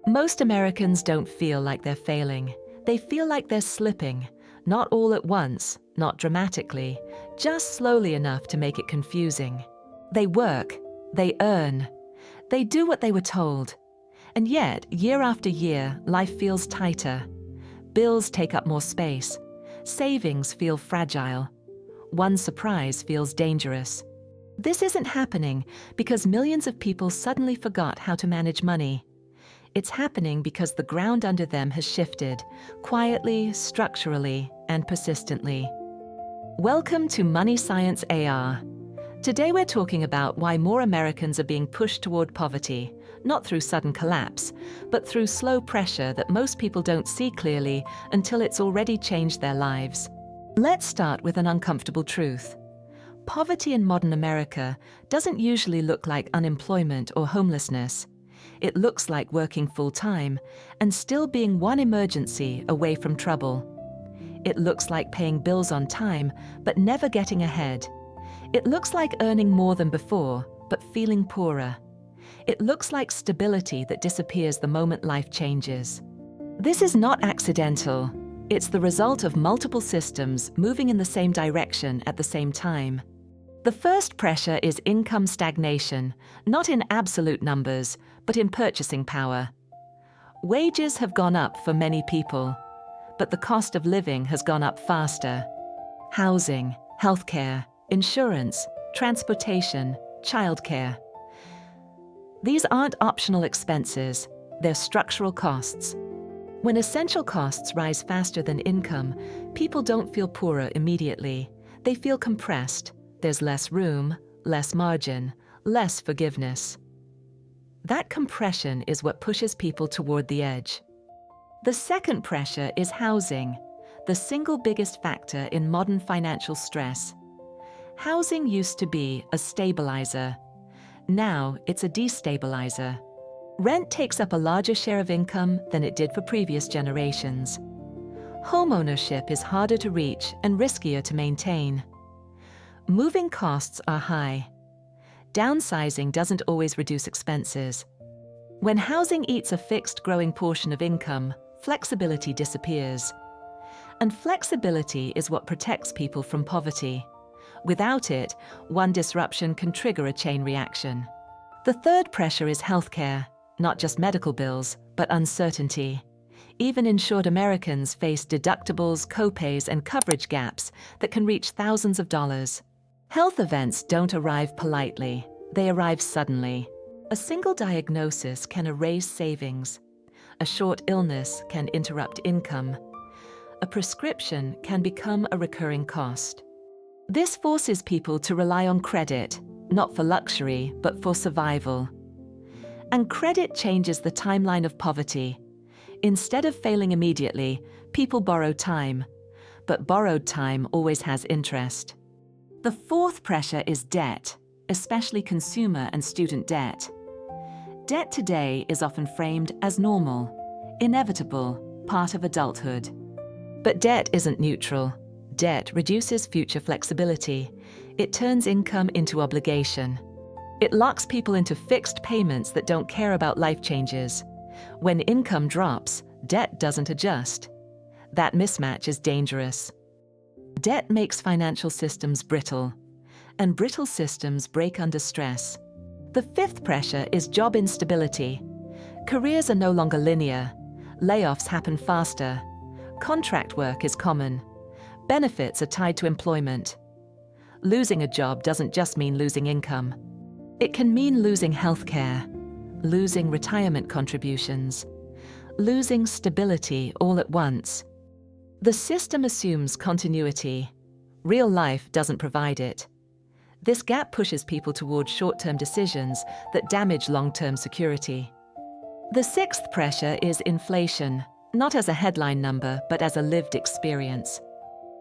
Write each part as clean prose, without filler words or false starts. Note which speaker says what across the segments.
Speaker 1: Most Americans don't feel like they're failing. They feel like they're slipping, not all at once, not dramatically, just slowly enough to make it confusing. They work, they earn, they do what they were told. And yet, year after year, life feels tighter. Bills take up more space. Savings feel fragile. One surprise feels dangerous. This isn't happening because millions of people suddenly forgot how to manage money. It's happening because the ground under them has shifted, quietly, structurally, and persistently. Welcome to Money Science AR. Today we're talking about why more Americans are being pushed toward poverty, not through sudden collapse, but through slow pressure that most people don't see clearly until it's already changed their lives. Let's start with an uncomfortable truth. Poverty in modern America doesn't usually look like unemployment or homelessness. It looks like working full-time and still being one emergency away from trouble. It looks like paying bills on time, but never getting ahead. It looks like earning more than before, but feeling poorer. It looks like stability that disappears the moment life changes. This is not accidental. It's the result of multiple systems moving in the same direction at the same time. The first pressure is income stagnation, not in absolute numbers, but in purchasing power. Wages have gone up for many people, but the cost of living has gone up faster. Housing, healthcare, insurance, transportation, childcare. These aren't optional expenses, they're structural costs. When essential costs rise faster than income, people don't feel poorer immediately. They feel compressed. There's less room, less margin, less forgiveness. That compression is what pushes people toward the edge. The second pressure is housing, the single biggest factor in modern financial stress. Housing used to be a stabilizer. Now it's a destabilizer. Rent takes up a larger share of income than it did for previous generations. Homeownership is harder to reach and riskier to maintain. Moving costs are high. Downsizing doesn't always reduce expenses. When housing eats a fixed growing portion of income, flexibility disappears. And flexibility is what protects people from poverty. Without it, one disruption can trigger a chain reaction. The third pressure is healthcare, not just medical bills, but uncertainty. Even insured Americans face deductibles, copays, and coverage gaps that can reach thousands of dollars. Health events don't arrive politely, they arrive suddenly. A single diagnosis can erase savings. A short illness can interrupt income. A prescription can become a recurring cost. This forces people to rely on credit, not for luxury, but for survival. And credit changes the timeline of poverty. Instead of failing immediately, people borrow time. But borrowed time always has interest. The fourth pressure is debt, especially consumer and student debt. Debt today is often framed as normal, inevitable, part of adulthood. But debt isn't neutral. Debt reduces future flexibility. It turns income into obligation. It locks people into fixed payments that don't care about life changes. When income drops, debt doesn't adjust. That mismatch is dangerous. Debt makes financial systems brittle, and brittle systems break under stress. The fifth pressure is job instability. Careers are no longer linear. Layoffs happen faster. Contract work is common. Benefits are tied to employment. Losing a job doesn't just mean losing income. It can mean losing healthcare, losing retirement contributions, losing stability all at once. The system assumes continuity. Real life doesn't provide it. This gap pushes people toward short-term decisions that damage long-term security. The sixth pressure is inflation, not as a headline number, but as a lived experience.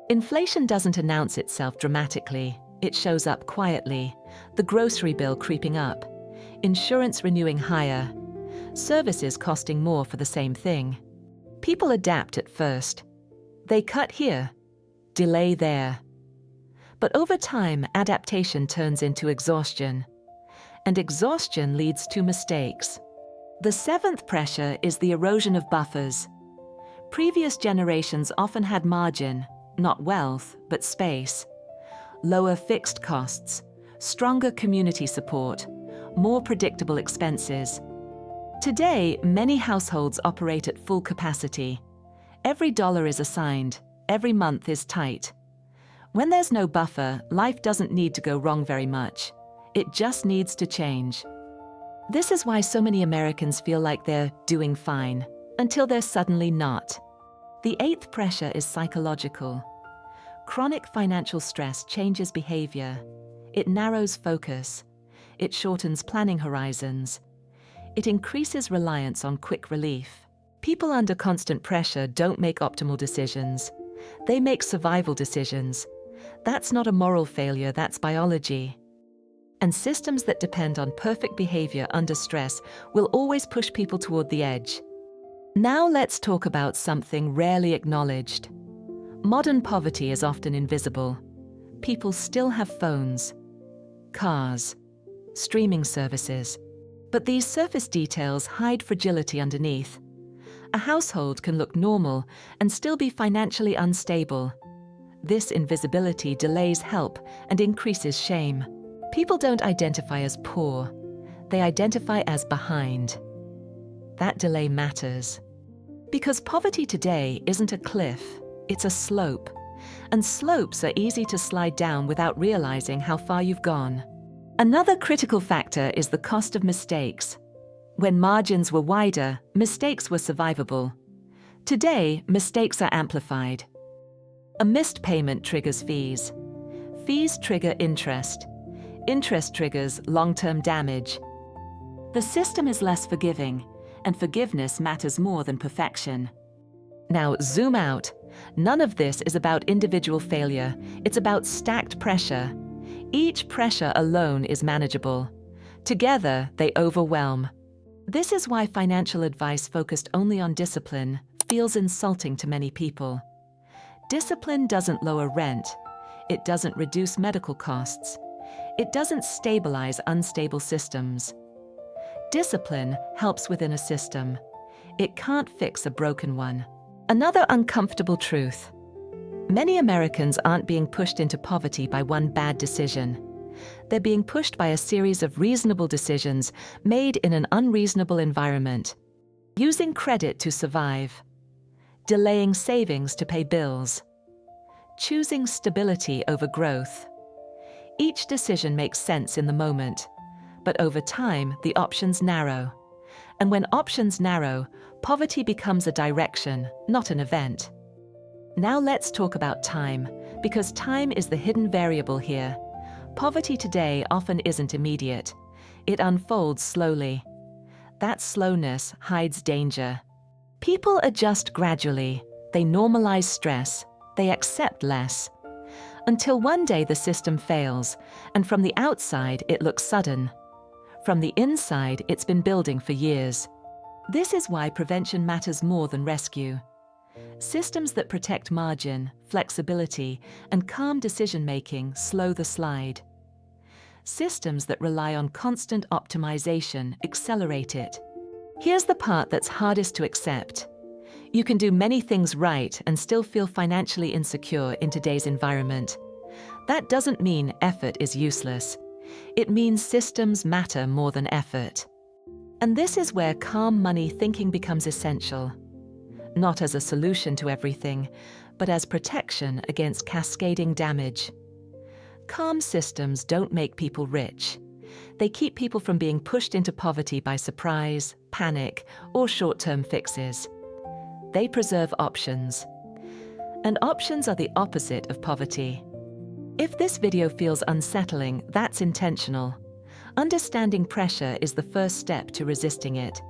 Speaker 1: Inflation doesn't announce itself dramatically. It shows up quietly. The grocery bill creeping up, insurance renewing higher, services costing more for the same thing. People adapt at first. They cut here, delay there. But over time, adaptation turns into exhaustion. And exhaustion leads to mistakes. The seventh pressure is the erosion of buffers. Previous generations often had margin, not wealth, but space. Lower fixed costs, stronger community support, more predictable expenses. Today, many households operate at full capacity. Every dollar is assigned, every month is tight. When there's no buffer, life doesn't need to go wrong very much. It just needs to change. This is why so many Americans feel like they're doing fine, until they're suddenly not. The eighth pressure is psychological. Chronic financial stress changes behavior. It narrows focus. It shortens planning horizons. It increases reliance on quick relief. People under constant pressure don't make optimal decisions. They make survival decisions. That's not a moral failure, that's biology. And systems that depend on perfect behavior under stress will always push people toward the edge. Now let's talk about something rarely acknowledged. Modern poverty is often invisible. People still have phones, cars, streaming services. But these surface details hide fragility underneath. A household can look normal and still be financially unstable. This invisibility delays help and increases shame. People don't identify as poor. They identify as behind. That delay matters. Because poverty today isn't a cliff, it's a slope. And slopes are easy to slide down without realizing how far you've gone. Another critical factor is the cost of mistakes. When margins were wider, mistakes were survivable. Today, mistakes are amplified. A missed payment triggers fees. Fees trigger interest. Interest triggers long-term damage. The system is less forgiving, and forgiveness matters more than perfection. Now, zoom out. None of this is about individual failure. It's about stacked pressure. Each pressure alone is manageable. Together, they overwhelm. This is why financial advice focused only on discipline feels insulting to many people. Discipline doesn't lower rent. It doesn't reduce medical costs. It doesn't stabilize unstable systems. Discipline helps within a system. It can't fix a broken one. Another uncomfortable truth. Many Americans aren't being pushed into poverty by one bad decision. They're being pushed by a series of reasonable decisions made in an unreasonable environment. Using credit to survive. Delaying savings to pay bills. Choosing stability over growth. Each decision makes sense in the moment, but over time, the options narrow. And when options narrow, poverty becomes a direction, not an event. Now let's talk about time, because time is the hidden variable here. Poverty today often isn't immediate. It unfolds slowly. That slowness hides danger. People adjust gradually. They normalize stress. They accept less. Until one day the system fails, and from the outside it looks sudden. From the inside, it's been building for years. This is why prevention matters more than rescue. Systems that protect margin, flexibility, and calm decision-making slow the slide. Systems that rely on constant optimization accelerate it. Here's the part that's hardest to accept. You can do many things right and still feel financially insecure in today's environment. That doesn't mean effort is useless. It means systems matter more than effort. And this is where calm money thinking becomes essential. Not as a solution to everything, but as protection against cascading damage. Calm systems don't make people rich. They keep people from being pushed into poverty by surprise, panic, or short-term fixes. They preserve options. And options are the opposite of poverty. If this video feels unsettling, that's intentional. Understanding pressure is the first step to resisting it.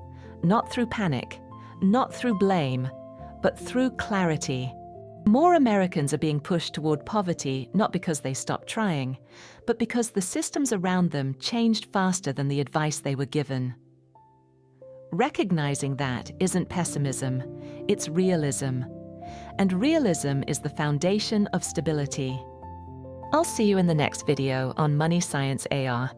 Speaker 1: Not through panic, not through blame, but through clarity. More Americans are being pushed toward poverty not because they stopped trying, but because the systems around them changed faster than the advice they were given. Recognizing that isn't pessimism, it's realism. And realism is the foundation of stability. I'll see you in the next video on Money Science AR.